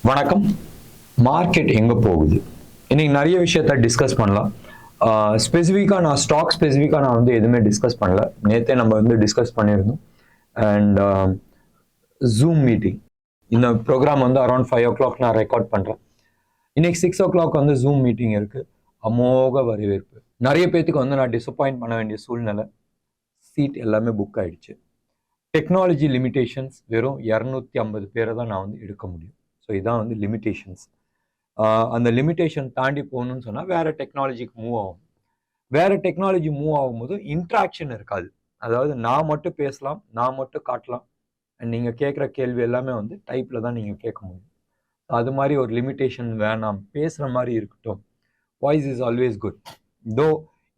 வணக்கம். மார்க்கெட் எங்கே போகுது? இன்னைக்கு நிறைய விஷயத்த டிஸ்கஸ் பண்ணலாம். ஸ்பெசிஃபிக்காக நான் ஸ்டாக் ஸ்பெசிஃபிக்காக நான் வந்து எதுவுமே டிஸ்கஸ் பண்ணல. நேற்றே நம்ம வந்து டிஸ்கஸ் பண்ணியிருந்தோம். அண்ட் ஜூம் மீட்டிங், இந்த ப்ரோக்ராம் வந்து அரௌண்ட் 5 o'clock நான் ரெக்கார்ட் பண்ணுறேன். இன்னைக்கு 6 o'clock வந்து ஜூம் மீட்டிங் இருக்குது. அமோக வரவேற்பு. நிறைய பேத்துக்கு வந்து நான் டிசப்பாயிண்ட் பண்ண வேண்டிய சூழ்நிலை. சீட் எல்லாமே புக் ஆகிடுச்சு. டெக்னாலஜி லிமிடேஷன்ஸ் வெறும் 250 பேரை தான் நான் வந்து எடுக்க முடியும். ஸோ இதான் வந்து லிமிட்டேஷன்ஸ். அந்த லிமிட்டேஷன் தாண்டி போகணும்னு சொன்னால் வேறு டெக்னாலஜிக்கு மூவ் ஆகும். வேறு டெக்னாலஜி மூவ் ஆகும்போது இன்ட்ராக்ஷன் இருக்காது. அதாவது நான் மட்டும் பேசலாம், நான் மட்டும் காட்டலாம், அண்ட் நீங்கள் கேட்குற கேள்வி எல்லாமே வந்து டைப்பில் தான் நீங்கள் கேட்க முடியும். அது மாதிரி ஒரு லிமிட்டேஷன் வேணாம், பேசுகிற மாதிரி இருக்கட்டும். Voice is always good. தோ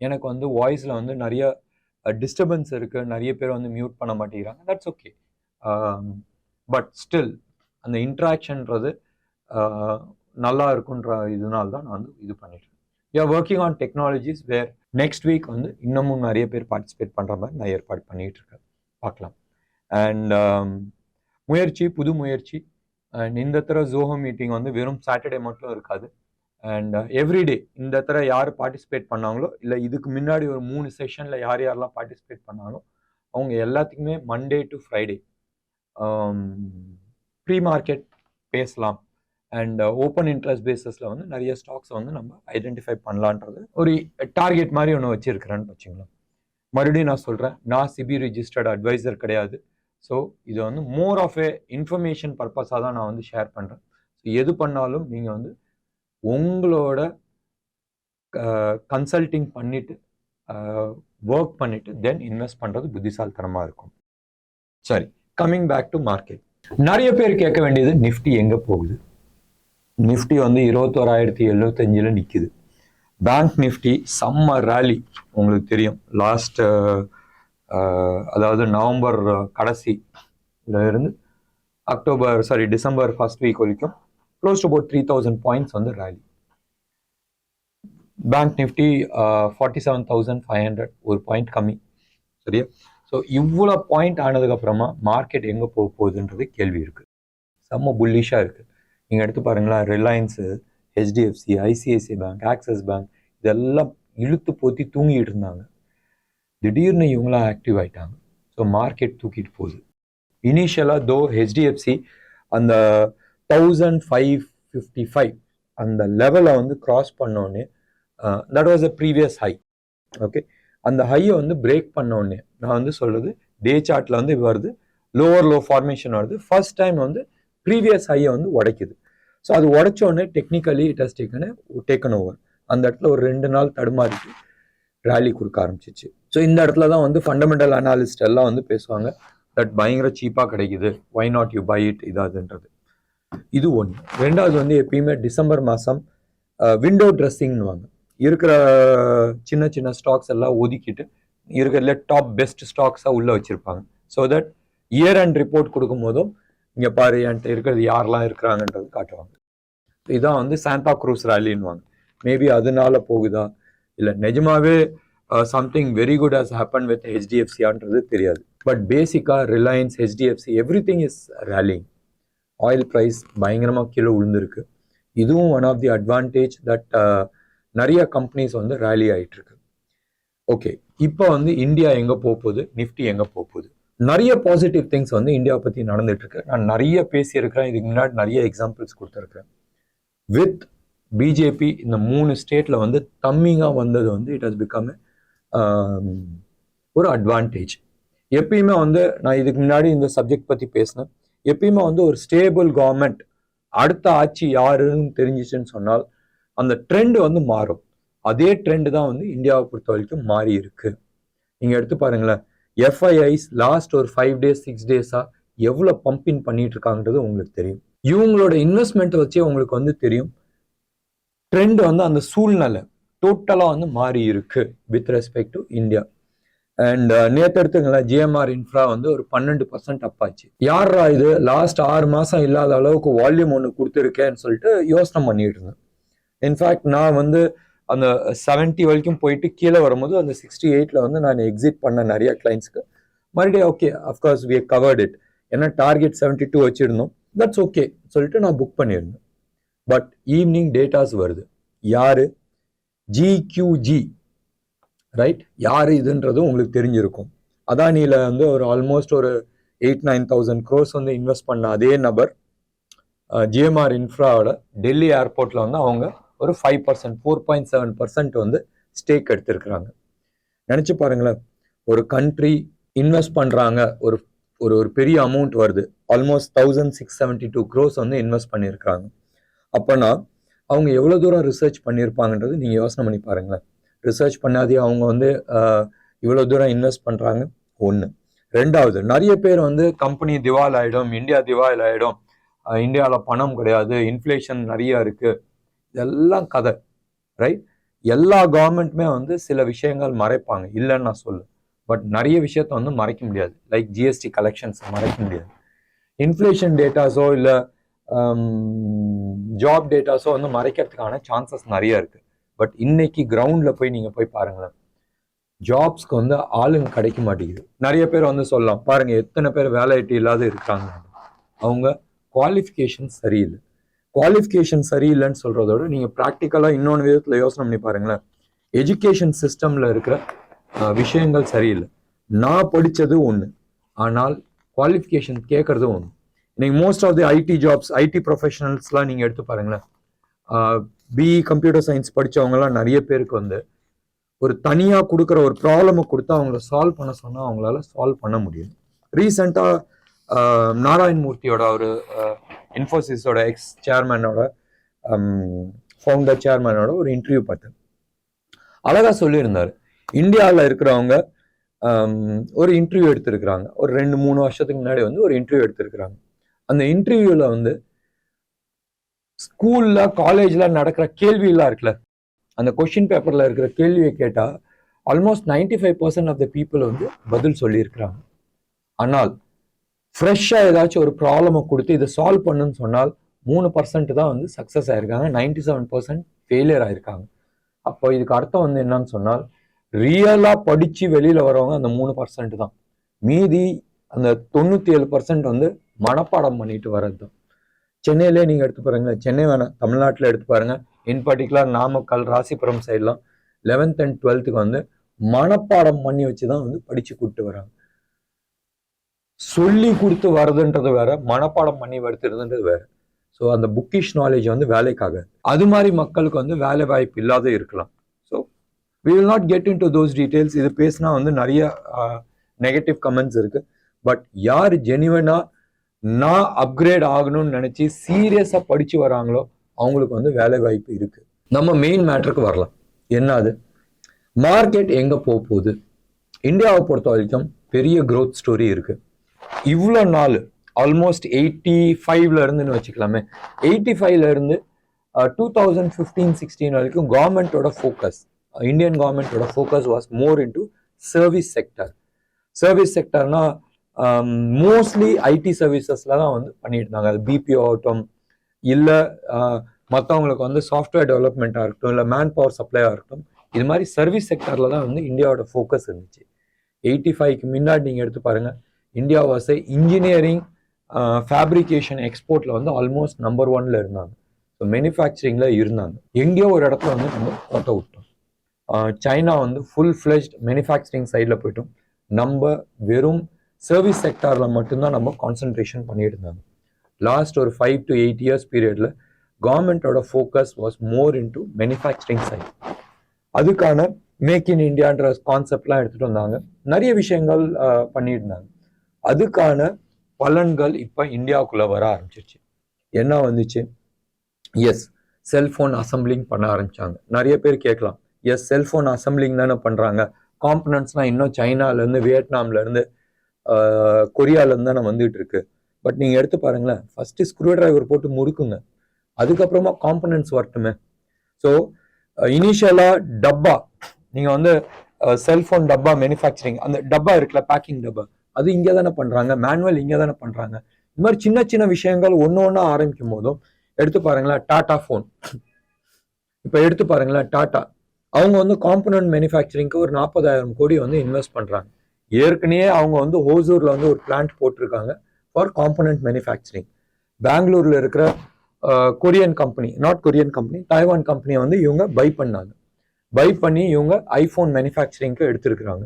எனக்கு வந்து வாய்ஸில் வந்து நிறைய டிஸ்டர்பன்ஸ் இருக்குது, நிறைய பேர் வந்து மியூட் பண்ண மாட்டேங்கிறாங்க. That's okay. பட் ஸ்டில் அந்த இன்ட்ராக்ஷன்றது நல்லா இருக்குன்ற இதனால தான் நான் வந்து இது பண்ணிட்டேன். You are working on technologies where next week வந்து இன்னமும் நிறைய பேர் பார்ட்டிசிபேட் பண்ணுற மாதிரி நான் ஏற்பாடு பண்ணிகிட்டு இருக்கேன். பார்க்கலாம். அண்ட் முயற்சி, புது முயற்சி. அண்ட் இந்த தடவை ஜோஹோ மீட்டிங் வந்து வெறும் சாட்டர்டே மட்டும் இருக்காது. அண்ட் எவ்ரிடே இந்த தடவை யார் பார்ட்டிசிபேட் பண்ணாங்களோ, இல்லை இதுக்கு முன்னாடி ஒரு 3 செஷனில் யார் யாரெல்லாம் பார்ட்டிசிபேட் பண்ணாங்களோ அவங்க எல்லாத்துக்குமே Monday to Friday pre market பேசலாம். அண்ட் ஓப்பன் இன்ட்ரெஸ்ட் பேஸஸில் வந்து நிறைய ஸ்டாக்ஸை வந்து நம்ம ஐடென்டிஃபை பண்ணலான்றது ஒரு டார்கெட் மாதிரி ஒன்று வச்சுருக்கிறேன்னு வச்சுங்களேன். மறுபடியும் நான் சொல்கிறேன், நான் செபி ரிஜிஸ்டர்ட் அட்வைசர் கிடையாது. ஸோ இது வந்து மோர் ஆஃப் ஏ இன்ஃபர்மேஷன் பர்பஸாக தான் நான் வந்து ஷேர் பண்ணுறேன். ஸோ எது பண்ணாலும் நீங்கள் வந்து உங்களோட கன்சல்டிங் பண்ணிவிட்டு ஒர்க் பண்ணிவிட்டு தென் இன்வெஸ்ட் பண்ணுறது புத்திசாலித்தனமாக இருக்கும். சரி, கம்மிங் பேக் டு மார்க்கெட். நிறைய பேர் கேட்க வேண்டியது நிஃப்டி எங்கே போகுது? நிஃப்டி வந்து 21,075 நிற்குது. பேங்க் நிஃப்டி செம்ம ரேலி, உங்களுக்கு தெரியும். லாஸ்ட் அதாவது நவம்பர் கடைசி இருந்து டிசம்பர் ஃபர்ஸ்ட் வீக் வரைக்கும் க்ளோஸ் டு அபவுட் 3,000 பாயிண்ட்ஸ் வந்து ரேலி. பேங்க் நிஃப்டி 47,500, ஒரு பாயிண்ட் கம்மி. சரியா? ஸோ இவ்வளோ பாயிண்ட் ஆனதுக்கப்புறமா மார்க்கெட் எங்கே போக போகுதுன்றது கேள்வி இருக்குது. செம்ம புல்லிஷாக இருக்குது. நீங்கள் எடுத்து பாருங்களேன், Reliance, HDFC, ICICI bank, axis bank இதெல்லாம் இழுத்து போற்றி தூங்கிட்டு இருந்தாங்க. திடீர்னு இவங்களாம் ஆக்டிவ் ஆகிட்டாங்க. ஸோ மார்க்கெட் தூக்கிட்டு போகுது. இனிஷியலாக தோ ஹெச்டிஎஃப்சி அந்த 1,555 அந்த லெவலை வந்து கிராஸ் பண்ணோடனே that was a previous high. Okay, அந்த ஹையை வந்து பிரேக் பண்ணோடனே நான் வந்து சொல்றது டே சார்ட்ல வந்து வருது, லோவர் லோ ஃபார்மேஷன் வருது. ஃபர்ஸ்ட் டைம் வந்து ப்ரீவியஸ் ஹையை வந்து உடைக்குது. ஸோ அது உடைச்சோடனே technically it has taken over. அந்த இடத்துல ஒரு 2 நாள் தடுமாறிட்டு ரேலி கொடுக்க ஆரம்பிச்சிச்சு. ஸோ இந்த இடத்துல தான் வந்து ஃபண்டமெண்டல் அனாலிஸ்ட் எல்லாம் வந்து பேசுவாங்க, தட் பயங்கர சீப்பாக கிடைக்குது, why not you buy it, இதாதுன்றது. இது ஒன்று. ரெண்டாவது வந்து எப்பயுமே டிசம்பர் மாதம் விண்டோ ட்ரெஸ்ஸிங்னு வாங்க. இருக்கிற சின்ன சின்ன ஸ்டாக்ஸ் எல்லாம் ஒதுக்கிட்டு இருக்கிறதுல டாப் பெஸ்ட் ஸ்டாக்ஸாக உள்ளே வச்சுருப்பாங்க. So that year and report கொடுக்கும் போதும் இங்கே பாரு என்கிட்ட இருக்கிறது யாரெல்லாம் இருக்கிறாங்கன்றது காட்டுவாங்க. இதான் வந்து சாண்டா க்ரூஸ் ரேலின்னுவாங்க. மேபி அதனால போகுதா இல்லை நிஜமாவே something very good has happen with ஹெச்டிஎஃப்சியான்றது தெரியாது. பட் பேசிக்காக Reliance, HDFC everything is rallying. Oil price பயங்கரமாக கீழே விழுந்திருக்கு. இதுவும் one of the advantage that நிறைய கம்பெனிஸ் வந்து ரேலி ஆகிட்டு இருக்கு. ஓகே, இப்போ வந்து இந்தியா எங்கே போகுது, நிஃப்டி எங்கே போகுது? நிறைய பாசிட்டிவ் திங்ஸ் வந்து இந்தியாவை பற்றி நடந்துட்டு இருக்கு. நான் நிறைய பேசியிருக்கிறேன், இதுக்கு முன்னாடி நிறைய எக்ஸாம்பிள்ஸ் கொடுத்துருக்கேன். வித் பிஜேபி இந்த 3 ஸ்டேட்ல வந்து தம்மிங்காக வந்தது வந்து இட் ஹஸ் பிகம் ஒரு அட்வான்டேஜ். எப்பயுமே வந்து நான் இதுக்கு முன்னாடி இந்த சப்ஜெக்ட் பற்றி பேசினேன். எப்பயுமே வந்து ஒரு ஸ்டேபிள் கவர்மெண்ட், அடுத்த ஆட்சி யாருன்னு தெரிஞ்சிச்சுன்னு சொன்னால் அந்த ட்ரெண்ட் வந்து மாறும். அதே ட்ரெண்ட் தான் வந்து இந்தியாவை பொறுத்த வரைக்கும் மாறி இருக்கு. நீங்க எடுத்து பாருங்களேன், எஃப்ஐஐஸ் லாஸ்ட் ஒரு 5 days 6 days எவ்வளவு பம்பிங் பண்ணிட்டு இருக்காங்கன்றது உங்களுக்கு தெரியும். இவங்களோட இன்வெஸ்ட்மெண்ட் வச்சே உங்களுக்கு வந்து தெரியும் ட்ரெண்ட் வந்து அந்த சூழ்நிலை டோட்டலா வந்து மாறி இருக்கு with respect to India. And நேற்று எடுத்துங்களேன், ஜிஎம்ஆர் இன்ஃப்ரா வந்து ஒரு 12% அப்பாச்சு. யாரா இது லாஸ்ட் 6 மாசம் இல்லாத அளவுக்கு வால்யூம் ஒன்று கொடுத்துருக்கேன்னு சொல்லிட்டு யோசனை பண்ணிட்டு இருந்தேன். இன்ஃபேக்ட் நான் வந்து அந்த 70 வரைக்கும் போயிட்டு கீழே வரும்போது அந்த 68ல வந்து நான் எக்ஸிட் பண்ண நிறைய கிளைண்ட்ஸ்க்கு மறுபடியும் okay of course we covered it. ஏன்னா டார்கெட் 72 வச்சிருந்தோம். தட்ஸ் ஓகே சொல்லிட்டு நான் புக் பண்ணியிருந்தேன். பட் ஈவினிங் டேட்டாஸ் வருது. யாரு? GQG, right? யாரு இதுன்றதும் உங்களுக்கு தெரிஞ்சிருக்கும். அதானியில் வந்து ஒரு ஆல்மோஸ்ட் ஒரு 8-9,000 crores வந்து இன்வெஸ்ட் பண்ண அதே நபர் ஜிஎம்ஆர் இன்ஃப்ராவோட டெல்லி ஏர்போர்ட்ல வந்து அவங்க ஒரு 5%, 4.7% வந்து ஸ்டேக் எடுத்திருக்கிறாங்க. நினைச்சு பாருங்களேன், ஒரு கண்ட்ரி இன்வெஸ்ட் பண்றாங்க, ஒரு ஒரு ஒரு பெரிய அமௌண்ட் வருது, ஆல்மோஸ்ட் 1,672 crores வந்து இன்வெஸ்ட் பண்ணியிருக்காங்க. அப்போனா அவங்க எவ்வளோ தூரம் ரிசர்ச் பண்ணியிருப்பாங்கன்றது நீங்கள் யோசனை பண்ணி பாருங்களேன். ரிசர்ச் பண்ணாதே அவங்க வந்து இவ்வளோ தூரம் இன்வெஸ்ட் பண்ணுறாங்க. ஒன்று. ரெண்டாவது, நிறைய பேர் வந்து கம்பெனி திவால் ஆகிடும், இந்தியா திவால் ஆகிடும், இந்தியாவில் பணம் கிடையாது, இன்ஃப்ளேஷன் நிறைய இருக்குது, இதெல்லாம் கதை, ரைட்? எல்லா கவர்மெண்ட்டுமே வந்து சில விஷயங்கள் மறைப்பாங்க, இல்லைன்னு நான் சொல்ல. பட் நிறைய விஷயத்த வந்து மறைக்க முடியாது. லைக் ஜிஎஸ்டி கலெக்ஷன்ஸ் மறைக்க முடியாது. இன்ஃப்ளேஷன் டேட்டாஸோ இல்லை ஜாப் டேட்டாஸோ வந்து மறைக்கிறதுக்கான சான்சஸ் நிறைய இருக்கு. பட் இன்னைக்கு கிரவுண்டில் போய் நீங்கள் போய் பாருங்களேன், ஜாப்ஸ்க்கு வந்து ஆளுங்க கிடைக்க மாட்டேங்குது. நிறைய பேர் வந்து சொல்லலாம், பாருங்க எத்தனை பேர் வேலையிட்டு இல்லாத இருக்கிறாங்க, அவங்க குவாலிஃபிகேஷன் சரியில்லை. குவாலிஃபிகேஷன் சரியில்லைன்னு சொல்றதோட நீங்கள் ப்ராக்டிக்கலாக இன்னொன்று விதத்தில் யோசனை பண்ணி பாருங்களேன். எஜுகேஷன் சிஸ்டம்ல இருக்கிற விஷயங்கள் சரியில்லை. நான் படித்தது ஒன்று, ஆனால் குவாலிஃபிகேஷன் கேட்கறது ஒன்று. இன்னைக்கு most of the IT jobs, IT ப்ரொஃபஷனல்ஸ்லாம் நீங்கள் எடுத்து பாருங்களேன், பிஇ கம்ப்யூட்டர் சயின்ஸ் படித்தவங்கலாம் நிறைய பேருக்கு வந்து ஒரு தனியாக கொடுக்குற ஒரு ப்ராப்ளமை கொடுத்து அவங்கள சால்வ் பண்ண சொன்னால் அவங்களால சால்வ் பண்ண முடியும். ரீசெண்டாக நாராயணமூர்த்தியோட ஒரு இன்ஃபோசிஸோட எக்ஸ் சேர்மனோட ஃபவுண்டர் சேர்மனோட ஒரு இன்டர்வியூ பார்த்தேன். அழகாக சொல்லியிருந்தார், இந்தியாவில் இருக்கிறவங்க ஒரு இன்டர்வியூ எடுத்திருக்கிறாங்க. ஒரு 2-3 வருஷத்துக்கு முன்னாடி வந்து ஒரு இன்டர்வியூ எடுத்திருக்கிறாங்க. அந்த இன்டர்வியூவில் வந்து ஸ்கூலில் காலேஜில் நடக்கிற கேள்வியெல்லாம் இருக்குல்ல, அந்த கொஷின் பேப்பரில் இருக்கிற கேள்வியை கேட்டால் ஆல்மோஸ்ட் 95% ஆஃப் த பீப்புள் வந்து பதில் சொல்லியிருக்கிறாங்க. ஆனால் ஃப்ரெஷ்ஷாக ஏதாச்சும் ஒரு ப்ராப்ளமை கொடுத்து இதை சால்வ் பண்ணுன்னு சொன்னால் 3% தான் வந்து சக்ஸஸ் ஆயிருக்காங்க, 97% ஃபெயிலியர் ஆயிருக்காங்க. அப்போ இதுக்கு அர்த்தம் வந்து என்னன்னு சொன்னால், ரியலாக படித்து வெளியில் வரவங்க அந்த 3% தான். மீதி அந்த 97% வந்து மனப்பாடம் பண்ணிட்டு வர்றது தான். சென்னையிலே நீங்கள் எடுத்து பாருங்க, சென்னை வேணாம், தமிழ்நாட்டில் எடுத்து பாருங்க, இன் பர்டிகுலர் நாமக்கல், ராசிபுரம் சைட்லாம் 11th and 12th வந்து மனப்பாடம் பண்ணி வச்சு தான் வந்து படித்து கூப்பிட்டு வராங்க. சொல்லி கொடுத்து வர்றதுன்றது வேற, மனப்பாடம் பண்ணி வருத்துறதுன்றது வேற. ஸோ அந்த புக்கிஷ் நாலேஜ் வந்து வேலைக்காக, அது மாதிரி மக்களுக்கு வந்து வேலை வாய்ப்பு இல்லாத இருக்கலாம். So we will not get into those details. இது பேசினா வந்து நிறைய நெகட்டிவ் கமெண்ட்ஸ் இருக்கு. பட் யார் ஜெனியூனா நான் அப்கிரேட் ஆகணும்னு நினைச்சு சீரியஸா படிச்சு வராங்களோ அவங்களுக்கு வந்து வேலை வாய்ப்பு இருக்கு. நம்ம மெயின் மேட்டருக்கு வரலாம். என்னது, மார்க்கெட் எங்க போகுது? இந்தியாவை பொறுத்த வரைக்கும் பெரிய growth ஸ்டோரி இருக்கு. இவ்வளோ நாள் ஆல்மோஸ்ட் 85ல இருந்துன்னு வச்சுக்கலாமே, 85ல இருந்து 2015-16 வரைக்கும் கவர்மெண்டோட ஃபோக்கஸ், இந்தியன் கவர்மெண்டோட focus was more into service sector. Service செக்டர்னா மோஸ்ட்லி ஐடி சர்வீசஸ்ல தான் வந்து பண்ணிட்டு இருந்தாங்க. அது பிபிஓ ஆகட்டும், இல்லை மற்றவங்களுக்கு வந்து சாஃப்ட்வேர் டெவலப்மெண்ட்டாக இருக்கட்டும், இல்லை மேன் பவர் சப்ளையாக இருக்கட்டும், இது மாதிரி சர்வீஸ் செக்டர்ல தான் வந்து இந்தியாவோட ஃபோக்கஸ் இருந்துச்சு. 85க்கு முன்னாடி நீங்கள் எடுத்து பாருங்க, இந்தியா வாஸ் இன்ஜினியரிங் ஃபேப்ரிகேஷன் எக்ஸ்போர்ட்ல வந்து ஆல்மோஸ்ட் நம்பர் 1ல இருந்தாங்க. ஸோ மேனுஃபேக்சரிங்ல இருந்தாங்க. எங்கேயோ ஒரு இடத்துல வந்து நம்ம கோட்டை விட்டோம். சைனா வந்து ஃபுல் ஃப்ளெஜ்ட் மேனுஃபேக்சரிங் சைடில் போயிட்டோம். நம்ம வெறும் சர்வீஸ் செக்டார்ல மட்டும்தான் நம்ம கான்சென்ட்ரேஷன் பண்ணிட்டு இருந்தாங்க. லாஸ்ட் ஒரு 5 to 8 years பீரியட்ல கவர்மெண்டோட focus was more into manufacturing side. அதுக்கான மேக் இன் இந்தியான்ற கான்செப்ட்லாம் எடுத்துட்டு வந்தாங்க. நிறைய விஷயங்கள் பண்ணிட்டு இருந்தாங்க. அதுக்கான பலன்கள் இப்போ இந்தியாவுக்குள்ள வர ஆரம்பிச்சிருச்சு. என்ன வந்துச்சு? எஸ், செல்போன் அசம்பிளிங் பண்ண ஆரம்பிச்சாங்க. நிறைய பேர் கேட்கலாம், எஸ் செல்போன் அசம்பிளிங் தானே பண்றாங்க, காம்பனன்ட்ஸ்லாம் இன்னும் சைனாலேருந்து, வியட்நாம்லேருந்து, கொரியாலேருந்து தானே வந்துட்டு இருக்கு. பட் நீங்கள் எடுத்து பாருங்களேன், ஃபர்ஸ்ட் ஸ்க்ரூ டிரைவர் போட்டு முறுக்குங்க, அதுக்கப்புறமா காம்பனன்ட்ஸ் வரட்டுமே. ஸோ இனிஷியலாக டப்பா, நீங்கள் வந்து செல்போன் டப்பா மேனுஃபேக்சரிங், அந்த டப்பா இருக்குல்ல, பேக்கிங் டப்பா, அது இங்கே தானே பண்ணுறாங்க, மேனுவல் இங்கே தானே பண்ணுறாங்க. இது மாதிரி சின்ன சின்ன விஷயங்கள் ஒன்று ஒன்றா ஆரம்பிக்கும் போதும் எடுத்து பாருங்களேன், டாடா ஃபோன் இப்போ எடுத்து பாருங்களேன், டாடா அவங்க வந்து காம்பனன்ட் மேனுஃபேக்சரிங்க்கு ஒரு 40,000 கோடி வந்து இன்வெஸ்ட் பண்ணுறாங்க. ஏற்கனவே அவங்க வந்து ஹோசூரில் வந்து ஒரு பிளான்ட் போட்டிருக்காங்க ஃபார் காம்பனன்ட் மேனுஃபேக்சரிங். பெங்களூர்ல இருக்கிற Korean company, not Korean company, Taiwan கம்பெனியை வந்து இவங்க பை பண்ணாங்க. பை பண்ணி இவங்க ஐஃபோன் மேனுஃபேக்சரிங்க்கு எடுத்திருக்கிறாங்க.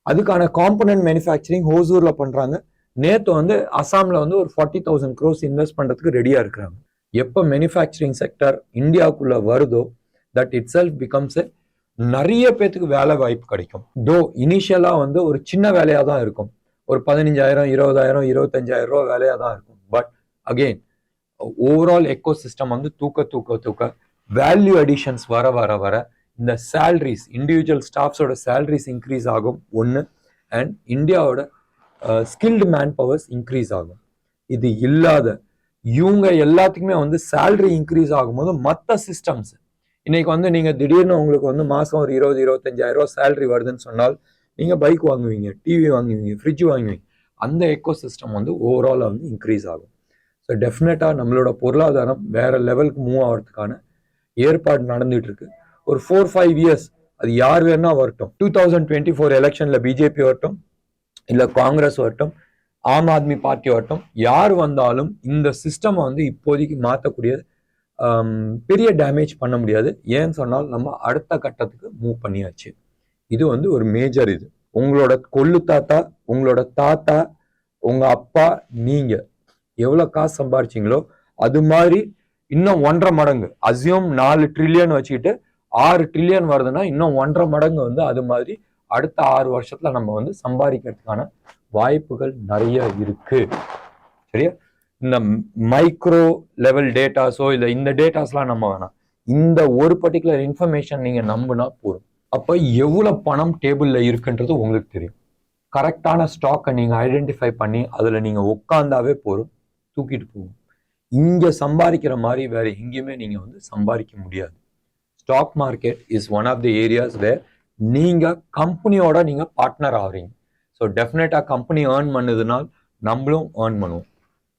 அதுக்கான காம்பனன்ட் மேனுஃபேக்சரிங் ஹோசூர்ல பண்றாங்க. நேத்து வந்து அசாம்ல வந்து ஒரு 40,000 crores இன்வெஸ்ட் பண்றதுக்கு ரெடியா இருக்கிறாங்க. எப்போ மேனுஃபேக்சரிங் செக்டர் இந்தியாவுக்குள்ள வருதோ தட் இட் செல்ஃப் பிகம்ஸ் நிறைய பேத்துக்கு வேலை வாய்ப்பு கிடைக்கும். தோ இனிஷியலா வந்து ஒரு சின்ன வேலையா தான் இருக்கும், ஒரு 15,000, 20,000, 25,000 ரூபா வேலையா தான் இருக்கும். But again overall echo system வந்து தூக்க வேல்யூ அடிஷன்ஸ் வர இந்த சேலரிஸ், இண்டிவிஜுவல் ஸ்டாஃப்ஸோட சேலரிஸ் இன்க்ரீஸ் ஆகும் ஒன்று, அண்ட் இந்தியாவோட ஸ்கில்டு மேன் பவர்ஸ் இன்க்ரீஸ் ஆகும். இது இல்லாத இவங்க எல்லாத்துக்குமே வந்து சேலரி இன்க்ரீஸ் ஆகும்போது மற்ற சிஸ்டம்ஸ், இன்னைக்கு வந்து நீங்க திடீர்னு உங்களுக்கு வந்து மாசம் ஒரு 20-25,000 ரூபா சேலரி வருதுன்னு சொன்னால் நீங்க பைக் வாங்குவீங்க, டிவி வாங்குவீங்க, ஃப்ரிட்ஜ் வாங்குவீங்க. அந்த எக்கோ சிஸ்டம் வந்து ஓவராலாக வந்து இன்க்ரீஸ் ஆகும். ஸோ டெஃபினட்டா நம்மளோட பொருளாதாரம் வேற லெவலுக்கு மூவ் ஆகிறதுக்கான ஏற்பாடு நடந்துட்டு இருக்கு. ஒரு 4-5 இயர்ஸ் அது யார் வேணா வரட்டும், 2024 எலெக்ஷன்ல பிஜேபி வரட்டும், இல்ல காங்கிரஸ் வரட்டும், ஆம் ஆத்மி பார்ட்டி வரட்டும், யார் வந்தாலும் இந்த சிஸ்டம் வந்து இப்போதைக்கு மாற்றக்கூடிய பெரிய டேமேஜ் பண்ண முடியாது. ஏன்னு சொன்னால் நம்ம அடுத்த கட்டத்துக்கு மூவ் பண்ணியாச்சு. இது வந்து ஒரு மேஜர் இது. உங்களோட கொள்ளு தாத்தா, உங்களோட தாத்தா, உங்க அப்பா, நீங்க எவ்வளவு காசு சம்பாரிச்சிங்களோ அது மாதிரி இன்னும் 1.5 மடங்கு, அசியூம் 4 ட்ரில்லியன் வச்சுக்கிட்டு 6 ட்ரில்லியன் வருதுன்னா இன்னும் 1.5 மடங்கு வந்து அது மாதிரி அடுத்த 6 வருஷத்துல நம்ம வந்து சம்பாதிக்கிறதுக்கான வாய்ப்புகள் நிறைய இருக்கு. சரியா? இந்த மைக்ரோ லெவல் டேட்டாஸோ இல்லை இந்த டேட்டாஸ்லாம் நம்ம வேணாம், இந்த ஒரு பர்டிகுலர் இன்ஃபர்மேஷன் நீங்க நம்பினா போதும். அப்போ எவ்வளவு பணம் டேபிள்ல இருக்குன்றது உங்களுக்கு தெரியும். கரெக்டான ஸ்டாக்கை நீங்க ஐடென்டிஃபை பண்ணி அதுல நீங்க உட்காந்தாவே போதும், தூக்கிட்டு போகும். இங்க சம்பாதிக்கிற மாதிரி வேற எங்கேயுமே நீங்க வந்து சம்பாதிக்க முடியாது. Stock market is one of the areas where நீங்க கம்பெனியோட நீங்க பார்ட்னர் ஆகிறீங்க. ஸோ டெஃபினட்டா கம்பெனி ஏர்ன் பண்ணுதுனால் நம்மளும் ஏர்ன் பண்ணுவோம்.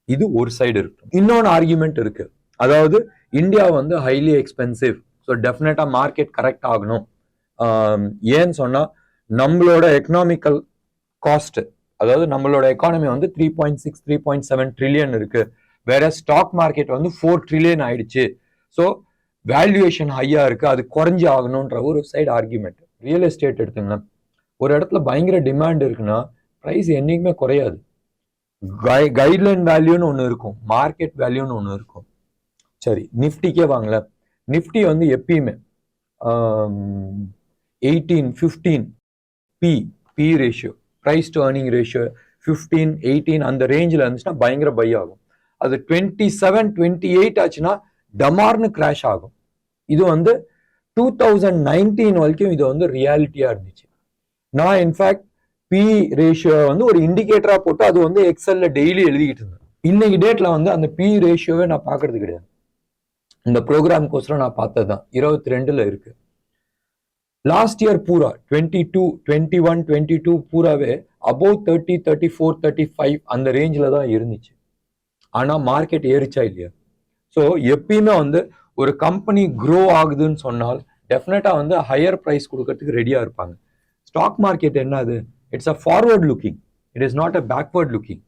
இது ஒரு சைடு இருக்கு. இன்னொன்று ஆர்குமெண்ட் இருக்கு, அதாவது இந்தியா வந்து ஹைலி எக்ஸ்பென்சிவ். ஸோ டெஃபினட்டா மார்க்கெட் கரெக்ட் ஆகணும். ஏன்னு சொன்னா நம்மளோட எக்கனாமிக்கல் காஸ்ட், அதாவது நம்மளோட எக்கானமி வந்து 3.6 3.7 ட்ரில்லியன் இருக்கு, வேற ஸ்டாக் மார்க்கெட் வந்து 4 ட்ரில்லியன் ஆயிடுச்சு. ஸோ வேல்யூவேஷன் ஹையா இருக்கு, அது குறைஞ்சி ஆகணும்ன்ற ஒரு சைடு ஆர்குமெண்ட். ரியல் எஸ்டேட் எடுத்துங்க, ஒரு இடத்துல பயங்கர டிமாண்ட் இருக்குன்னா ப்ரைஸ் என்னைக்குமே குறையாது. கைட்லைன் வேல்யூன்னு ஒன்று இருக்கும், மார்க்கெட் வேல்யூன்னு ஒன்று இருக்கும். சரி, நிஃப்டிக்கே வாங்கல, நிஃப்டி வந்து எப்பயுமே 18-15 P ratio, price to earning ratio 15-18 அந்த ரேஞ்சில் இருந்துச்சுன்னா பயங்கர பை ஆகும். அது 27-28 ஆச்சுன்னா டமார்னு கிராஷ் ஆகும். இது வந்து 2019 வரைக்கும் இது வந்து ரியாலிட்டியா இருந்துச்சு. நான் இன்ஃபேக்ட் பி ரேஷியோ வந்து ஒரு இண்டிகேட்டரா போட்டு அது வந்து எக்ஸல்ல டெய்லி எழுதிக்கிட்டு இருந்தேன். இன்னைக்கு டேட்ல வந்து அந்த பி ரேஷியோவே நான் பாக்குறது கிடையாது. இந்த ப்ரோக்ராம்கோசரம் நான் பார்த்ததுதான் 22ல இருக்கு. லாஸ்ட் இயர் பூரா 22, 21, 22 பூராவே அபோவ் 30, 34, 35 அந்த ரேஞ்சில தான் இருந்துச்சு. ஆனா மார்க்கெட் ஏறிச்சா இல்லையா? ஸோ எப்பயுமே வந்து ஒரு கம்பெனி க்ரோ ஆகுதுன்னு சொன்னால் டெஃபினட்டா வந்து ஹையர் ப்ரைஸ் கொடுக்கறதுக்கு ரெடியா இருப்பாங்க. ஸ்டாக் மார்க்கெட் என்னது? It's a forward looking, it is not a backward looking.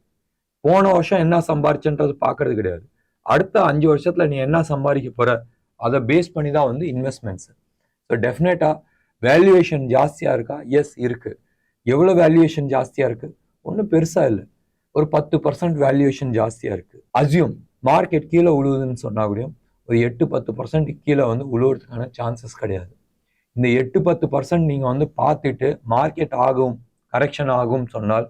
போன வருஷம் என்ன சம்பாரிச்சுன்றது பார்க்கறது கிடையாது. அடுத்த 5 வருஷத்துல நீ என்ன சம்பாதிக்க போற அதை பேஸ் பண்ணி தான் வந்து இன்வெஸ்ட்மெண்ட்ஸ். ஸோ டெஃபினட்டா வேல்யூவேஷன் ஜாஸ்தியா இருக்கா? எஸ் இருக்கு. எவ்வளவு வேல்யூவேஷன் ஜாஸ்தியா இருக்கு? ஒன்றும் பெருசா இல்லை, ஒரு 10% வேல்யூவேஷன் ஜாஸ்தியா இருக்கு. அசியூம் மார்க்கெட் கீழே உழுவுதுன்னு சொன்னா கூட ஒரு 8-10% கீழே வந்து உழுவுறதுக்கான சான்சஸ் கிடையாது. இந்த 8-10% நீங்க வந்து பார்த்துட்டு மார்க்கெட் ஆகும், கரெக்ஷன் ஆகும் சொன்னால்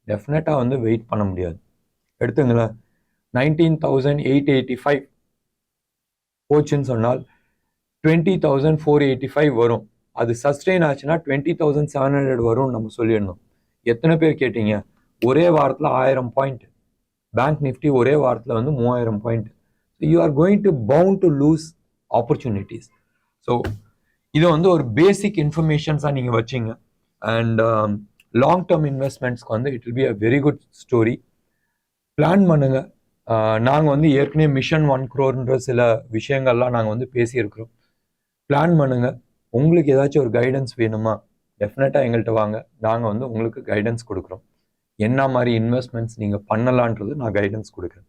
டெஃபினட்டா வந்து வெயிட் பண்ண முடியாது. எடுத்துங்களேன், 19,885 போச்சுன்னு சொன்னால் 20,485 வரும். அது சஸ்டெயின் ஆச்சுன்னா 20,700 வரும்னு நம்ம சொல்லிடணும். எத்தனை பேர் கேட்டீங்க? ஒரே வாரத்தில் 1000 பாயிண்ட் பேங்க் நிஃப்டி, ஒரே வாரத்தில் வந்து 3000 point. You are going to bound to lose opportunities. So இது வந்து ஒரு பேசிக் இன்ஃபர்மேஷன்ஸாக நீங்கள் வச்சிங்க. அண்ட் லாங் டேர்ம் இன்வெஸ்ட்மெண்ட்ஸ்க்கு வந்து it will be a very good story. Plan பண்ணுங்க. நாங்கள் வந்து ஏற்கனவே மிஷன் 1 crore சில விஷயங்கள்லாம் நாங்கள் வந்து பேசியிருக்கிறோம். பிளான் பண்ணுங்க. உங்களுக்கு ஏதாச்சும் ஒரு கைடன்ஸ் வேணுமா? டெஃபினட்டாக எங்கள்கிட்ட வாங்க, நாங்கள் வந்து உங்களுக்கு கைடன்ஸ் கொடுக்குறோம். என்ன மாதிரி இன்வெஸ்ட்மெண்ட்ஸ் நீங்கள் பண்ணலான்றது நான் கைடன்ஸ் கொடுக்குறேன்.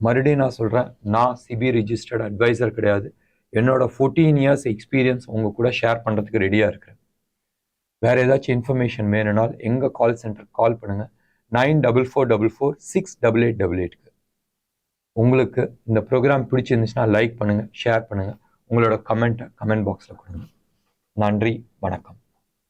மறுபடியும் நான் சொல்கிறேன், நான் சிபி ரிஜிஸ்டர்ட் அட்வைசர் கிடையாது. என்னோட 14 இயர்ஸ் எக்ஸ்பீரியன்ஸ் உங்கள் கூட ஷேர் பண்ணுறதுக்கு ரெடியாக இருக்கிறேன். வேறு ஏதாச்சும் இன்ஃபர்மேஷன் வேணும்னால் எங்கள் கால் சென்டர் கால் பண்ணுங்கள் 9444468888. உங்களுக்கு இந்த ப்ரோக்ராம் பிடிச்சிருந்துச்சுன்னா லைக் பண்ணுங்கள், ஷேர் பண்ணுங்கள், உங்களோட கமெண்ட் பாக்ஸில் கொடுங்க. நன்றி, வணக்கம்.